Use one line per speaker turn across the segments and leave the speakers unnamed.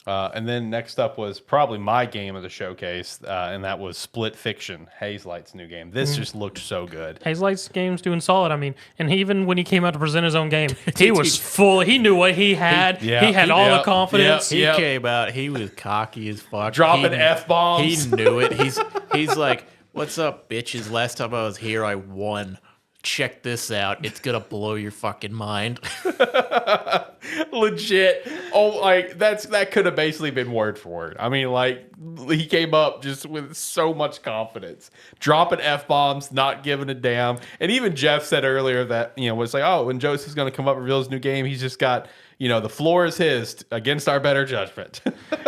And then next up was probably my game of the showcase, and that was Split Fiction, Hazelight's new game. This just looked so good.
Hazelight's game's doing solid. I mean, and even when he came out to present his own game, he was full. He knew what he had. He had all the confidence.
He came out. He was cocky as fuck.
Dropping F-bombs.
He knew it. He's like, "What's up, bitches? Last time I was here, I won. Check this out. It's gonna blow your fucking mind."
Legit. Oh, like that could have basically been word for word. I mean, like he came up just with so much confidence, dropping F-bombs, not giving a damn. And even Jeff said earlier that, was like, oh, when Joseph's going to come up and reveal his new game, he's just got, the floor is his against our better judgment.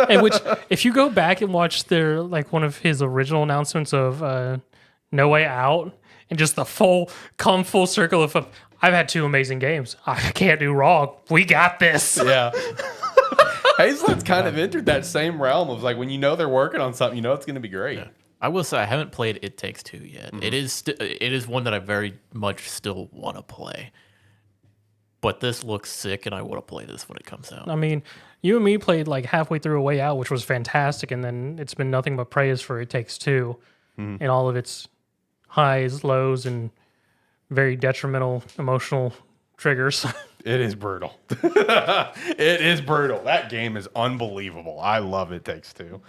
And which, if you go back and watch one of his original announcements of No Way Out, and just the full circle of I've had two amazing games. I can't do wrong. We got this.
Yeah. Hazelight's kind of entered that same realm of like when they're working on something, it's going to be great. Yeah.
I will say I haven't played It Takes Two yet. Mm-hmm. It is one that I very much still want to play. But this looks sick, and I want to play this when it comes out.
I mean, you and me played like halfway through A Way Out, which was fantastic, and then it's been nothing but praise for It Takes Two, and all of its highs, lows, and very detrimental emotional triggers.
It is brutal. It is brutal. That game is unbelievable. I love It Takes Two.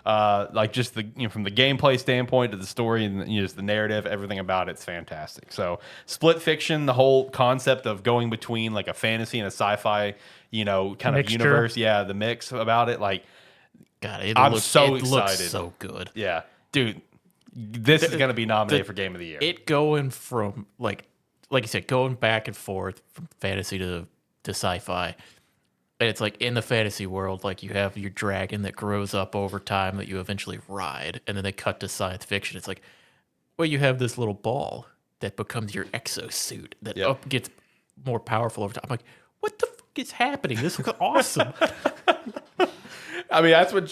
Like just from the gameplay standpoint to the story and just the narrative, everything about it's fantastic. So Split Fiction, the whole concept of going between like a fantasy and a sci-fi, kind of universe. Yeah, the mix about it. Like,
God,
I'm so excited.
Looks so good.
Yeah, dude. This is going to be nominated for Game of the Year.
It going from like you said, going back and forth from fantasy to sci-fi. And it's like in the fantasy world, like you have your dragon that grows up over time that you eventually ride, and then they cut to science fiction. It's like, well, you have this little ball that becomes your exosuit that gets more powerful over time. I'm like, what the fuck is happening? This looks awesome.
I mean, that's what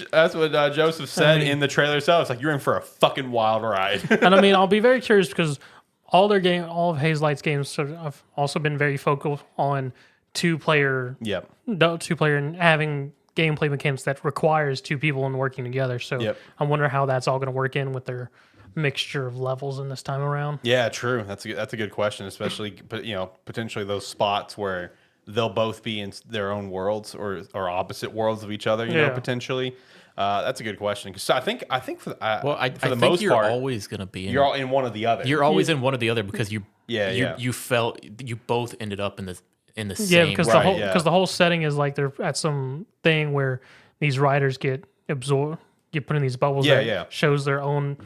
Joseph said in the trailer itself. It's like you're in for a fucking wild ride.
And I mean, I'll be very curious because all of Hazelight's games have also been very focal on two-player and having gameplay mechanics that requires two people and working together. So I wonder how that's all going to work in with their mixture of levels in this time around.
Yeah, true. That's a good question, especially potentially those spots where they'll both be in their own worlds or opposite worlds of each other. Potentially. That's a good question because I think for the most
you're
part,
always going to be
you're all in one or the other.
You're always in one or the other because you felt you both ended up in the same.
Because the whole setting is like they're at some thing where these riders get put in these bubbles that shows their own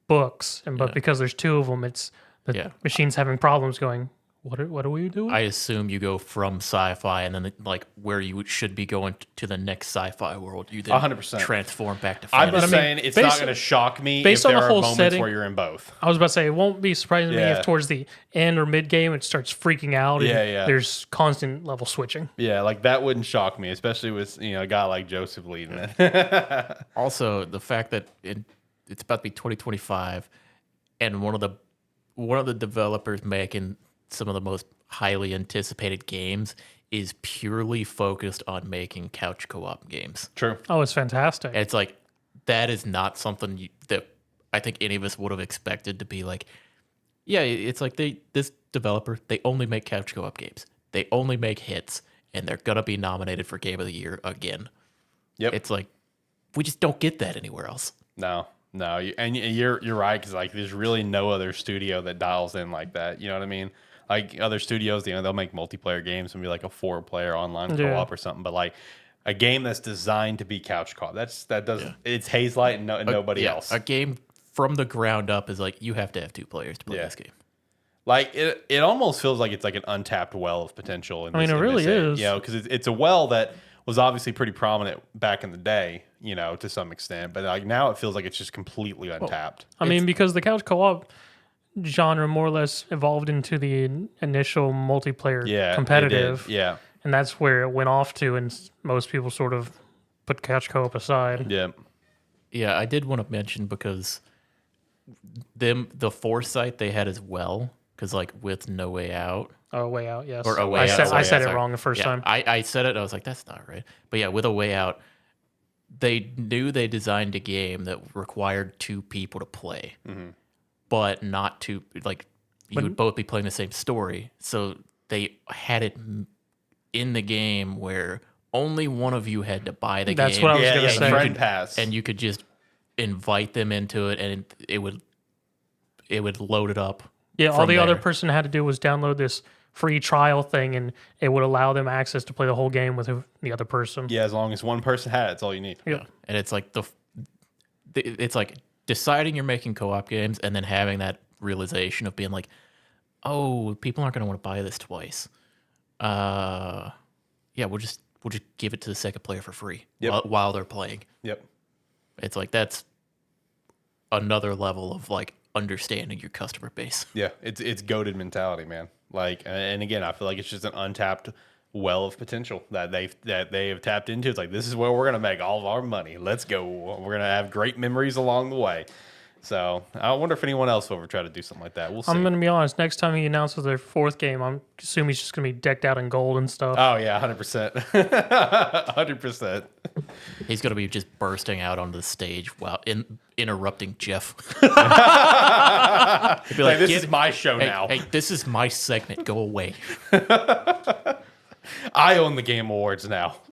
books, but because there's two of them, it's the machine's having problems going. What are we doing?
I assume you go from sci-fi and then like where you should be going to the next sci-fi world. You then
100%
transform back to fantasy.
I'm just saying it's not going to shock me if there are moments where you're in both.
I was about to say it won't be surprising to me if towards the end or mid game it starts freaking out. And there's constant level switching.
Yeah, like that wouldn't shock me, especially with a guy like Joseph leading it.
Also, the fact that it's about to be 2025, and one of the developers making some of the most highly anticipated games is purely focused on making couch co-op games.
True.
Oh, it's fantastic.
And it's like, that is not something that I think any of us would have expected to be like, yeah, it's like this developer, they only make couch co-op games. They only make hits, and they're going to be nominated for Game of the Year again.
Yep.
It's like, we just don't get that anywhere else.
No, and you're right, because like there's really no other studio that dials in like that. You know what I mean? Like other studios, they'll make multiplayer games and be like a 4-player online co-op or something. But like a game that's designed to be couch co-op, it's Hazelight and nobody else.
A game from the ground up is like you have to have 2 players to play this game.
Like it almost feels like it's like an untapped well of potential.
It really is.
Because it's a well that was obviously pretty prominent back in the day, to some extent. But like now it feels like it's just completely untapped.
Because the couch co-op genre more or less evolved into the initial multiplayer competitive.
Yeah.
And that's where it went off to, and most people sort of put couch co-op aside.
Yeah.
Yeah, I did want to mention because the foresight they had as well, because like with No Way Out,
Oh, Way Out, yes.
Or A Way
I
Out.
said,
A Way
I said
Out,
it
sorry.
wrong the first time.
I said it. And I was like, that's not right. But yeah, with A Way Out, they knew they designed a game that required 2 people to play, but not to like you would both be playing the same story. So they had it in the game where only one of you had to buy the game.
That's what I was gonna say.
Friend pass.
And you could just invite them into it, and it would load it up.
Yeah, all
from
the other
there.
person had to do was download this free trial thing, and it would allow them access to play the whole game with the other person.
Yeah, as long as one person had it, that's all you need.
Yep.
And it's like it's like deciding you're making co-op games and then having that realization of being like, oh, people aren't going to want to buy this twice. Yeah, we'll just give it to the second player for free while they're playing.
Yep.
It's like that's another level of like understanding your customer base.
Yeah, it's goated mentality, man. Like, and again, I feel like it's just an untapped well of potential that they have tapped into. It's like, this is where we're gonna make all of our money. Let's go. We're gonna have great memories along the way. So I wonder if anyone else will ever try to do something like that. We'll see.
I'm gonna be honest. Next time he announces their 4th game, I'm assuming he's just gonna be decked out in gold and stuff.
Oh yeah, 100%, 100%.
He's going to be just bursting out onto the stage while interrupting Jeff.
Be like, this is my show
Hey,
now.
hey, this is my segment. Go away.
I own the Game Awards now.